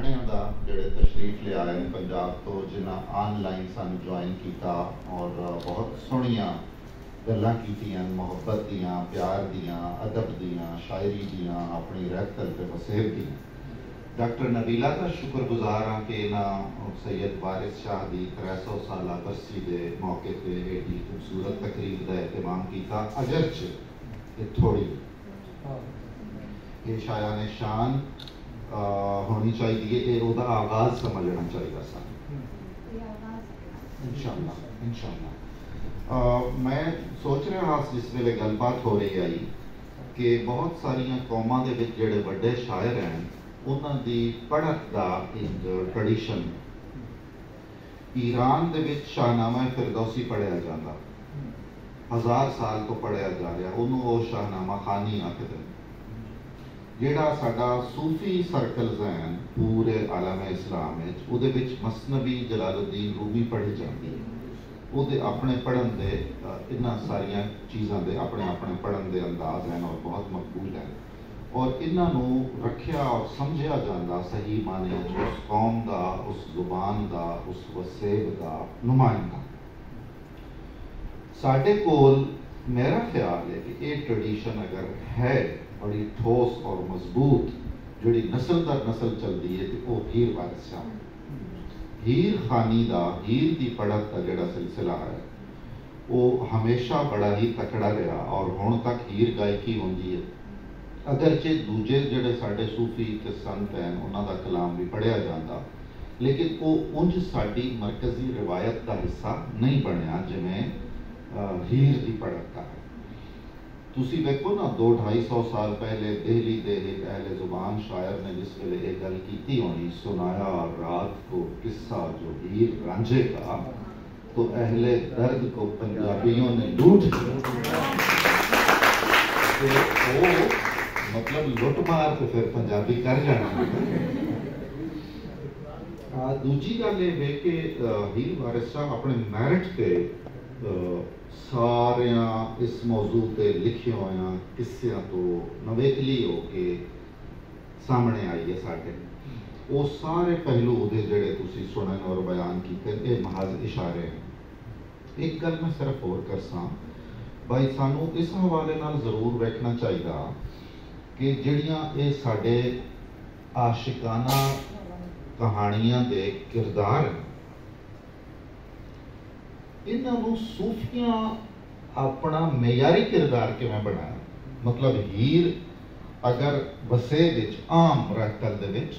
सारियां दा जेड़े तशरीफ ले आए हैं पंजाब तो जिन्हें ऑनलाइन सन ज्वाइन किया और बहुत सोहनियां गल्लां कीतियां मुहब्बत दियां प्यार दियां अदब दियां शायरी दियां अपनी रहतल ते वसेब दियां। डॉक्टर नबीला का शुक्रगुजार हाँ कि इन्हां सैयद वारिस शाह की 300 साल बरसी के मौके पर एडी खूबसूरत तकरीर का एहतमाम किया। अगरचे थोड़ी ये शायान शान होनी चाहिए, ये उसका आगाज समझना चाहिए सन इंशाअल्लाह इंशाअल्लाह। मैं सोच रहा हाँ जिस वेले गलबात हो रही आई कि बहुत सारिया कौमां दे विच जिहड़े वड्डे शायर हैं उन्हां दी पढ़त दा एक ट्रेडिशन। ईरान दे विच शाहनामा फिरदौसी पढ़िया जाता, 1000 साल तो पढ़िया जा रहा, उन्होंने वो शाहनामा खानी आखदे। जिहड़ा साडा सूफी सर्कल्स हैं पूरे आलम इस्लाम उहदे विच मसनवी जलालुद्दीन रूमी पढ़ी जाती है। उहदे अपने पढ़न दे इन्हां सारियां चीज़ां दे अपने अपने पढ़न दे अंदाज हैं और बहुत मकबूल हैं और इन्हां नूं रखिया और समझिया जाता सही माने उस कौम का, उस जुबान का, उस वसेब का नुमाइंदा। साडे कोल मेरा ख्याल है कि ये ट्रेडिशन अगर है बड़ी ठोस और मजबूत जी नस्ल दर नस्ल चलती है तो वह हीर वारिस शाह, हीर खानी का, हीर की पढ़त का जोड़ा सिलसिला है वो हमेशा बड़ा ही तकड़ा रहा और हुण तक हीर गायकी होंदी है। अगरचे दूजे जोड़े साडे सूफी ते संत हैं उन्हों का कलाम भी पढ़िया जाता, लेकिन वो उंज साडी मरकजी रिवायत का हिस्सा नहीं बनया जिमें हीर की पढ़त का है। तुसी देखो ना 200-250 साल पहले दिल्ली के एक अहले जुबान शायर ने जिस वेले एक गल की होनी, सुनाया रात को किस्सा जो हीर रांझे का, तो अहले दर्द को पंजाबियों ने लूट लिया। तो मतलब लुट मार तो फिर पंजाबी कर जाना। दूजी गल ये कि हीर वारिस शाह अपने मैरिट से सारिया इस मौजू पर लिखे हुए किस्सियां तो नवेकली हो के सामने आई है साढ़े। वो सारे पहलू उहदे जिहड़े तुसीं सुनन और बयान कीते ये महज इशारे हैं। एक गल मैं सिर्फ होर करसां भाई, सानू इस हवाले नाल जरूर वेखना चाहिए कि जिहड़ियां ये साडे आशिकाना कहानियां दे किरदार इन्हों सूफियां अपना मेयारी किरदार किवें बनाया। मतलब हीर अगर वसेब आम रहतल दे विच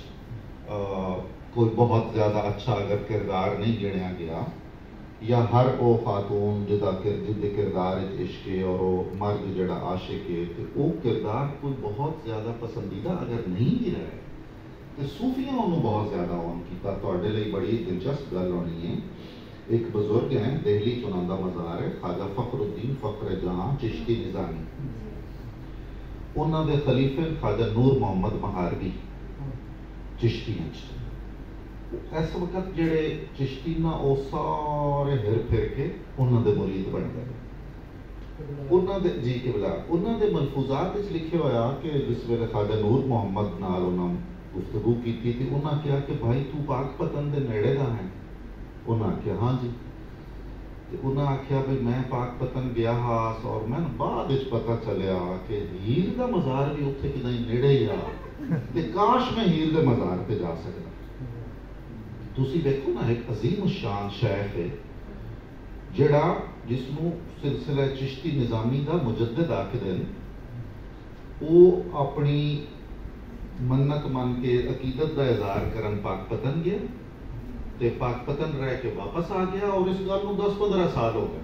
कोई बहुत ज़्यादा अच्छा अगर किरदार नहीं गिणिया गया या हर वो खातून जिद्दे किरदार इश्क है और वो मर्द जड़ा आशिक है तो वो किरदार कोई बहुत ज़्यादा पसंदीदा अगर नहीं भी रहे तो सूफियां उन्होंने बहुत ज़्यादा ऑन किया। तुहाडे लई बड़ी दिलचस्प गल होनी है। एक बुजुर्ग हैं दिल्ली चुनांदा मज़ार है ख्वाजा फखरुद्दीन फ़ख्र जहां चिश्ती निज़ामी, उन्होंने खलीफे ख्वाजा नूर मोहम्मद महारवी चिश्तियां। इस वक्त जेड़े चिश्ती ना वो सारे हिर फिर के उन्होंने मुरीद बन गए। उन्होंने जी किबला उन्होंने मलफूजात लिखे हुआ कि जिस वेले ख्वाजा नूर मोहम्मद नाल उन्होंने गुफ्तगू की थी उन्होंने कहा कि भाई तू पाक पतन के नेड़े का है। उन्हें आख्या हाँ जी, तो उन्हें आख्या भाई मैं पाक पतन गया हास और मैं बाद पता चलिया कि हीर का मज़ार भी उत्थे कि नेड़े ही आ, काश मैं हीर के मज़ार पर जा सकता। तुसी देखो ना एक अजीम शान शेख है जिहड़ा जिसनों सिलसिला चिश्ती निज़ामी का मुजद्दिद आखदे ने, वो अपनी मन्नत मन के अकीदत का इज़हार करन पाक पतन गया ते पाक पतन रह के वापस आ गया और इस गल 10-15 साल हो गए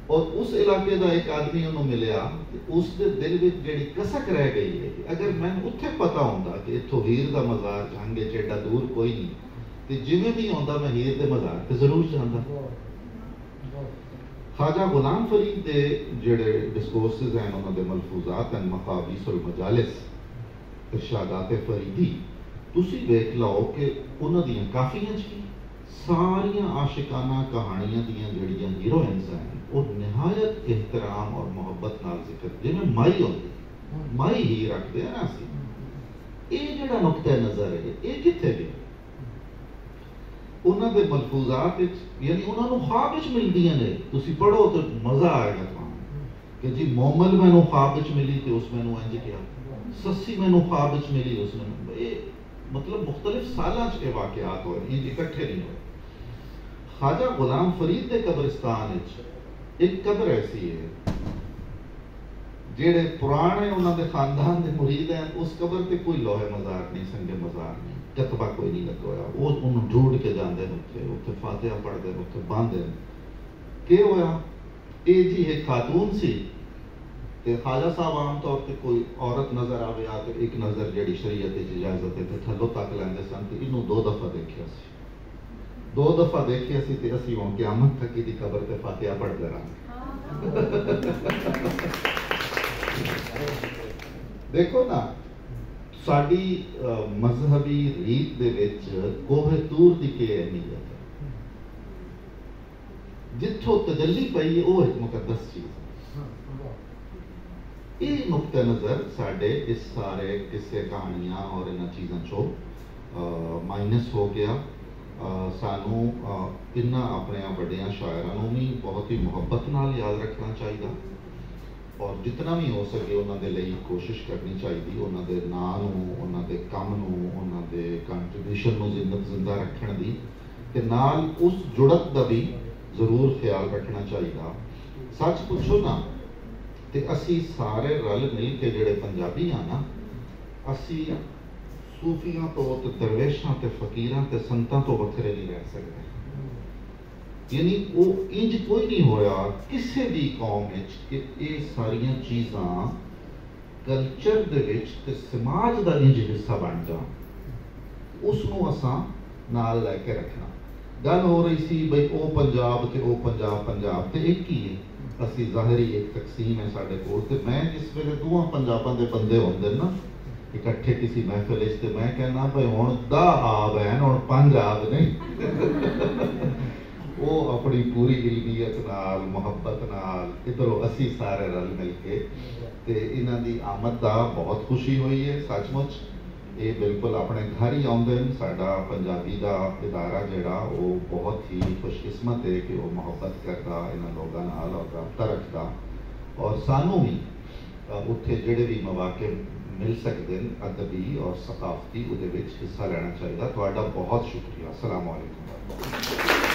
और उस इलाके का एक आदमी उन्होंने मिलया, उसके दिल में जिहड़ी कसक रह गई है कि अगर मैं उत्थे पता होंदा कि इत्थों हीर का मज़ार जहांगे चेडा दूर कोई नहीं तो जिवें भी होंदा मैं हीर के मज़ार पर जरूर जांदा। ख्वाजा गुलाम फरीद के जिहड़े डिस्कोर्सेस हैं उन्होंने मलफूजात हैं मकाबीसुल मजालिस इरशादात फरीदी, तुसी देख लो कि उन्होंने काफियां सारिया आशिकाना कहानियां दियां जड़ियां हीरोइन्स हैं और निहायत एहतराम और मुहब्बत नाल जिक्र जिवें माई होंदी माई ही रखते हैं ना। असीं ये जिहड़ा नुक्ता नज़र है ये कित्थे गया? उन्होंने मलफूजात यानी उन्होंने ख्वाब मिलदियां ने, तुसी पढ़ो तो मज़ा आएगा तुहानू कि जी मोमल मैनू ख्वाब मिली तो उस मैनू इंज किया, सस्सी मैनू ख्वाब मिली उस मैनू, ये मतलब मुख्तलिफ सालों के वाकयात होए, इंज इकट्ठे नहीं होए। ख्वाजा गुलाम फरीद के कब्रिस्तान एक कब्र ऐसी है जेड़े पुराने उन्होंने खानदान के मुरीद हैं, उस कब्र पर कोई लोहे मज़ार नहीं, संगे मज़ार नहीं, कतबा कोई नहीं लगा हुआ, वो उन्होंने ढूंढ के जाते हैं उत्थे फातिहा पढ़ते हैं, उत्थे बांधते हैं। के होया ये जी एक खातून सी ते ख्वाजा साहब आम तौर पर कोई औरत नज़र आवे आ तो एक नज़र जी शरीयत इजाजत है थलों तक लेंदे सन, तो इनू 2 दफ़ा देखिया सी, 2 दफ़ा देखिया सी ते असीं हुण क़यामत तक इहदी कब्र ते फातिहा पढ़दे रहांगे। देखो ना साडी मजहबी रीत दे विच कोहे तूर दी के अहमियत है, जिथों तजल्ली पई है वो एक मुकद्दस चीज़ है। ये नुक्ते नज़र साढ़े इस सारे किस्से कहानियाँ और इन चीज़ों चो माइनस हो गया। सानू इन्ना अपने बड़िया शायरां भी बहुत ही मुहब्बत नाल याद रखना चाहिए और जितना भी हो सके उन्होंने लिए कोशिश करनी चाहिए, उन्होंने नां नूं, उन्होंने काम नूं, उन्होंने कंट्रीब्यूशन नूं जिंदा रखने की ते नाल उस जुड़त का भी जरूर ख्याल रखना चाहिए। सच पुछो ना तो असी सारे रल मिल के जोड़े पंजाबी हाँ ना, असी सूफियां तो दरवेशों ते फकीरां ते संतां तो वखरे नहीं रह सकते। यानी वो इंज कोई नहीं होया किसी भी कौम कि ये सारिया चीज़ां कल्चर दे विच ते समाज का इंज हिस्सा बन जान, उसनों असां नाल लैके रखना। गल हो रही सी बई ओ पंजाब ते ओ पंजाब, पंजाब ते एक ही है, असी ज़ाहरी एक तकसीम है साढ़े कोल। ते मैं जिस वेले दोवां पंजाबां दे बंदे होंदे ना इकट्ठे किसी महफिल ते मैं कहना भाई हुण 10 आब हैं, हुण 5 आब नहीं। वो अपनी पूरी इल्मियत नाल मुहब्बत नाल इधरों असी सारे रल मिल के ते इन्हां दी आमद दा बहुत खुशी हुई है। सचमुच ये बिल्कुल अपने घर ही आउंदे ने। साडा पंजाबी दा इदारा जिहड़ा वो बहुत ही खुशकिस्मत है कि वो मुहब्बत करदा इन्हां लोगां नाल और रब्ता रखदा और सानू भी उत्थे जिहड़े भी मौके मिल सकते हैं अदबी और सकाफती उहदे विच हिस्सा लेना चाहिए। तुहाडा बहुत शुक्रिया। अस्सलाम वालेकुम।